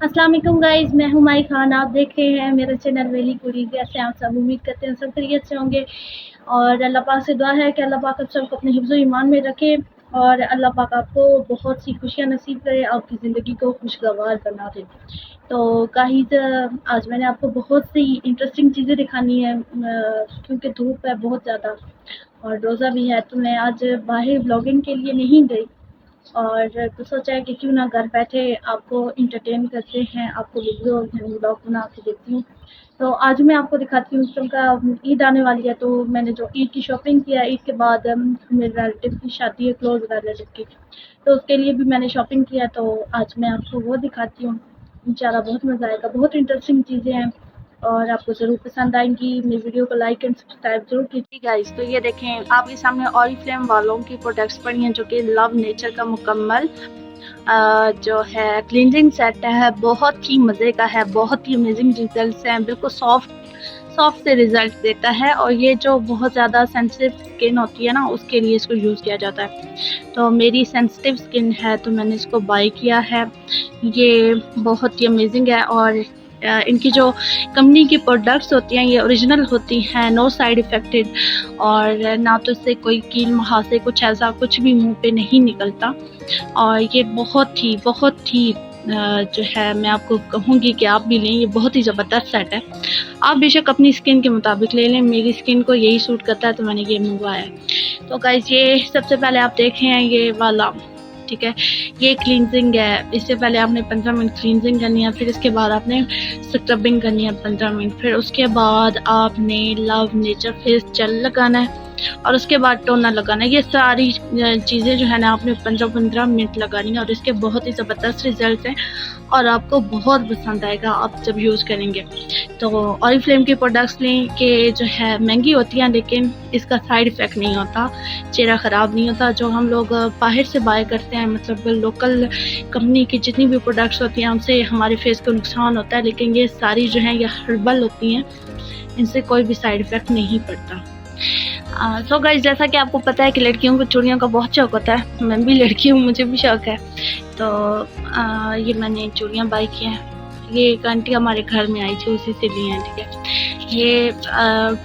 अस्सलाम वालेकुम गाइस, मैं हूँ माई खान। आप देख रहे हैं मेरा चैनल वेली कुड़ी। कैसे आप सब? उम्मीद करते हैं सब खैरियत से होंगे और अल्लाह पाक से दुआ है कि अल्लाह पाक आप सबको अपने हिफ्ज़ ईमान में रखे और अल्लाह पाक आपको बहुत सी खुशियाँ नसीब करे, आपकी ज़िंदगी को खुशगवार बना दे। तो गाइस, आज मैंने आपको बहुत सी इंटरेस्टिंग चीज़ें दिखानी है क्योंकि धूप है बहुत ज़्यादा और रोज़ा भी है, तो मैं आज बाहर व्लॉगिंग के लिए नहीं गई और तो सोचा है कि क्यों ना घर बैठे आपको इंटरटेन करते हैं, आपको वीडियो यानी व्लॉग बना के देती हूँ। तो आज मैं आपको दिखाती हूँ क्योंकि ईद आने वाली है, तो मैंने जो ईद की शॉपिंग किया, ईद के बाद मेरे रिलेटिव की शादी है, क्लोज रिलेटिव की, तो उसके लिए भी मैंने शॉपिंग किया। तो आज मैं आपको वो दिखाती हूँ। इंशाल्लाह बहुत मज़ा आएगा, बहुत इंटरेस्टिंग चीज़ें हैं और आपको ज़रूर पसंद आएंगी। मेरी वीडियो को लाइक एंड सब्सक्राइब जरूर कीजिए गाइस। तो ये देखें, आपके सामने ऑरिफ्लेम वालों की प्रोडक्ट्स पड़ी हैं जो कि लव नेचर का मुकम्मल जो है क्लींजिंग सेट है। बहुत ही मज़े का है, बहुत ही अमेजिंग रिजल्ट्स हैं, बिल्कुल सॉफ्ट से रिजल्ट देता है। और ये जो बहुत ज़्यादा सेंसिटिव स्किन होती है ना, उसके लिए इसको यूज़ किया जाता है। तो मेरी सेंसिटिव स्किन है तो मैंने इसको बाय किया है। ये बहुत ही अमेजिंग है और इनकी जो कंपनी की प्रोडक्ट्स होती हैं ये ओरिजिनल होती हैं, नो साइड इफ़ेक्टेड, और ना तो इससे कोई कील मुहासे कुछ ऐसा कुछ भी मुंह पे नहीं निकलता। और ये बहुत ही जो है, मैं आपको कहूँगी कि आप भी लें, ये बहुत ही ज़बरदस्त सेट है। आप बेशक अपनी स्किन के मुताबिक ले लें, मेरी स्किन को यही सूट करता है तो मैंने ये मंगवाया है। तो गाइस, ये सबसे पहले आप देखें ये वाला, ठीक है, ये क्लींजिंग है। इससे पहले आपने 15 मिनट क्लींजिंग करनी है, फिर इसके बाद आपने स्क्रबिंग करनी है 15 मिनट, फिर उसके बाद आपने लव नेचर फेस जेल लगाना है और उसके बाद टोनर लगाना है। ये सारी चीज़ें जो है ना आपने 15-15 मिनट लगानी है और इसके बहुत ही ज़बरदस्त रिजल्ट हैं और आपको बहुत पसंद आएगा आप जब यूज़ करेंगे। तो ऑरिफ्लेम के प्रोडक्ट्स लें कि जो है महंगी होती हैं लेकिन इसका साइड इफ़ेक्ट नहीं होता, चेहरा ख़राब नहीं होता। जो हम लोग बाहर से बाय करते हैं, मतलब लोकल कंपनी की जितनी भी प्रोडक्ट्स होती हैं, उनसे हमारे फेस को नुकसान होता है, लेकिन ये सारी जो हैं ये हर्बल होती हैं, इनसे कोई भी साइड इफ़ेक्ट नहीं पड़ता। सो गाइस, जैसा कि आपको पता है कि लड़कियों को चूड़ियों का बहुत शौक होता है, मैं भी लड़की हूँ, मुझे भी शौक है। तो ये मैंने चूड़ियाँ बाय की हैं। ये एक आंटी हमारे घर में आई थी, उसी से ली हैं, ठीक है। ये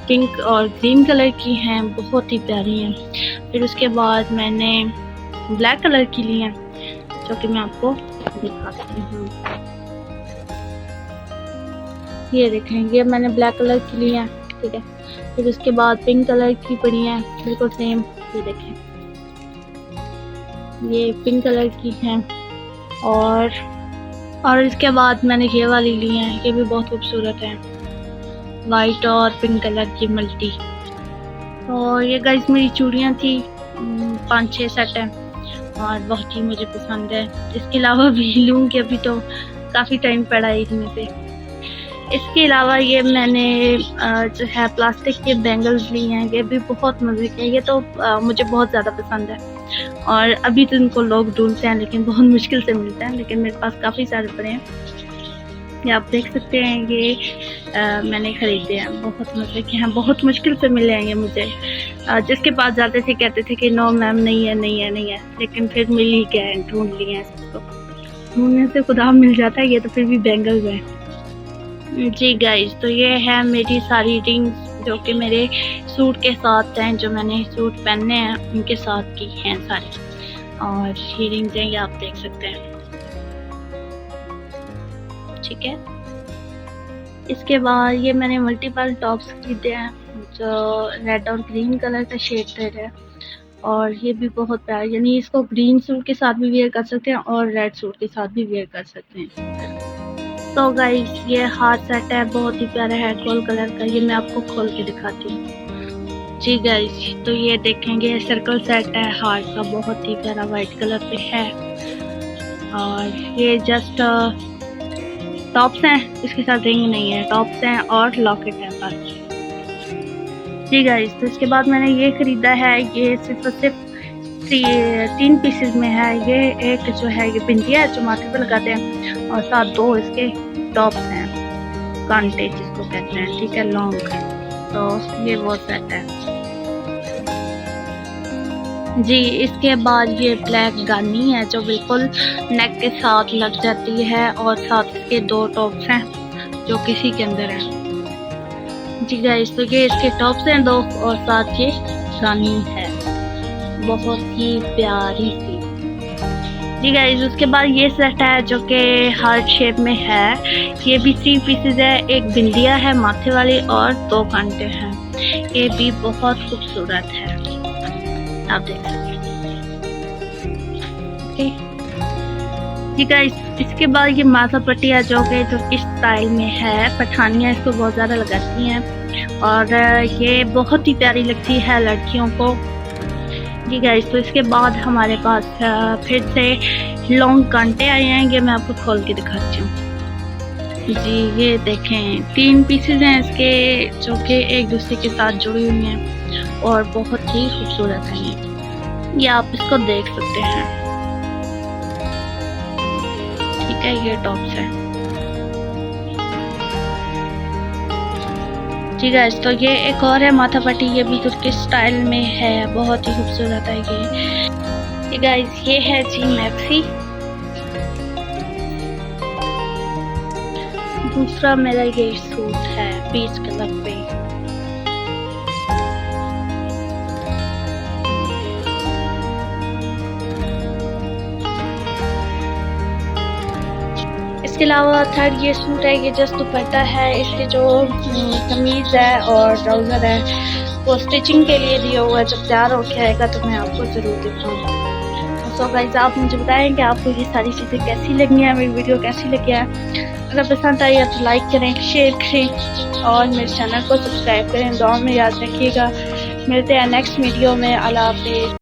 पिंक और ग्रीन कलर की हैं, बहुत ही प्यारी हैं। फिर उसके बाद मैंने ब्लैक कलर की ली हैं जो कि मैं आपको दिखाती हूँ। ये देखें, ये मैंने ब्लैक कलर की ली हैं, ठीक है। फिर उसके बाद पिंक कलर की पड़ी हैं, बिल्कुल सेम। ये देखें, ये पिंक कलर की हैं। और इसके बाद मैंने ये वाली ली हैं, ये भी बहुत खूबसूरत है, वाइट और पिंक कलर की मल्टी। तो ये गाइस मेरी चूड़ियाँ थी, 5-6 सेट हैं और बहुत ही मुझे पसंद है। इसके अलावा भी लूँगी, अभी तो काफ़ी टाइम पड़ा है इसमें से। इसके अलावा ये मैंने जो है प्लास्टिक के बैंगल्स लिए हैं, ये भी बहुत मज़े के हैं। ये तो मुझे बहुत ज़्यादा पसंद है और अभी तो इनको लोग ढूंढते हैं लेकिन बहुत मुश्किल से मिलते हैं, लेकिन मेरे पास काफ़ी सारे पड़े हैं। ये आप देख सकते हैं, ये मैंने ख़रीदे हैं, बहुत मज़े के हैं, बहुत मुश्किल से मिले हैं ये मुझे। जिसके पास जाते थे कहते थे कि नो मैम नहीं है, लेकिन फिर मिल ही गए, ढूंढ लिए हैं इसको। ढूंढने से खुदा मिल जाता है, ये तो फिर भी बैंगल्स हैं। जी गाइस, तो ये है मेरी सारी रिंग्स जो कि मेरे सूट के साथ हैं, जो मैंने सूट पहनने हैं उनके साथ की हैं सारी। और ये रिंग्स हैं, ये आप देख सकते हैं, ठीक है। इसके बाद ये मैंने मल्टीपल टॉप्स खरीदे हैं जो रेड और ग्रीन कलर का शेड है और ये भी बहुत प्यारा, यानी इसको ग्रीन सूट के साथ भी वेयर कर सकते हैं और रेड सूट के साथ भी वेयर कर सकते हैं। तो गाइस, ये हार सेट है, बहुत ही प्यारा है, गोल्ड कलर का। ये मैं आपको खोल के दिखाती हूँ। जी गाइस, तो ये देखेंगे सर्कल सेट है हार का, बहुत ही प्यारा, वाइट कलर पे है। और ये जस्ट टॉप्स हैं, इसके साथ रिंग नहीं है, टॉप्स हैं और लॉकेट है बस। जी गाइस, तो इसके बाद मैंने ये खरीदा है, ये सिर्फ 3 पीसेस में है। ये एक जो है ये बिंदिया है जो माथे पे लगाते हैं और साथ 2 इसके टॉप्स हैं, कांटे जिसको कहते हैं, ठीक है, लॉन्ग। तो ये वो सेट है। जी, इसके बाद ये ब्लैक गानी है जो बिल्कुल नेक के साथ लग जाती है और साथ इसके 2 टॉप्स हैं जो किसी के अंदर है। जी गाइस, तो ये इसके टॉप्स हैं 2 और साथ ये गानी है, बहुत ही प्यारी सी। जी गाइस, उसके बाद ये सेट है जो कि हार्ट शेप में है। ये भी 3 पीसेज है, एक बिंदिया है माथे वाली और 2 कांटे हैं। ये भी बहुत खूबसूरत है, आप देख सकते हैं। जी गाइस, इसके बाद ये माथा पट्टी है जो कि तुर्की स्टाइल में है। पठानियाँ इसको बहुत ज़्यादा लगाती हैं और ये बहुत ही प्यारी लगती है लड़कियों को। जी गाइस, तो इसके बाद हमारे पास फिर से लॉन्ग कांटे आए हैं। ये मैं आपको खोल के दिखाती हूँ। जी ये देखें, 3 पीसेज हैं इसके जो कि एक दूसरे के साथ जुड़ी हुई हैं और बहुत ही खूबसूरत हैं। ये आप इसको देख सकते हैं। ठीक है, ये टॉप्स है। जी गाइस, तो ये एक और है माथा पट्टी, ये भी तुर्की स्टाइल में है, बहुत ही खूबसूरत है ये गाइस, ये है जी मैक्सी। दूसरा मेरा ये सूट है पीच कलर पे। इसके अलावा थर्ड ये सूट है, ये जस्ट दुपट्टा है। इसके जो कमीज़ है और ट्राउज़र है वो स्टिचिंग के लिए दिया हुआ है। जब तैयार होके आएगा तो मैं आपको ज़रूर दिखाऊंगी। सो गाइस, आप मुझे बताएं कि आपको ये सारी चीज़ें कैसी लगी हैं, मेरी वीडियो कैसी लगी है। अगर पसंद आई है तो लाइक करें, शेयर करें और मेरे चैनल को सब्सक्राइब करें। दुआ में याद रखिएगा। मिलते हैं नेक्स्ट वीडियो में। अल्लाह हाफ़िज़।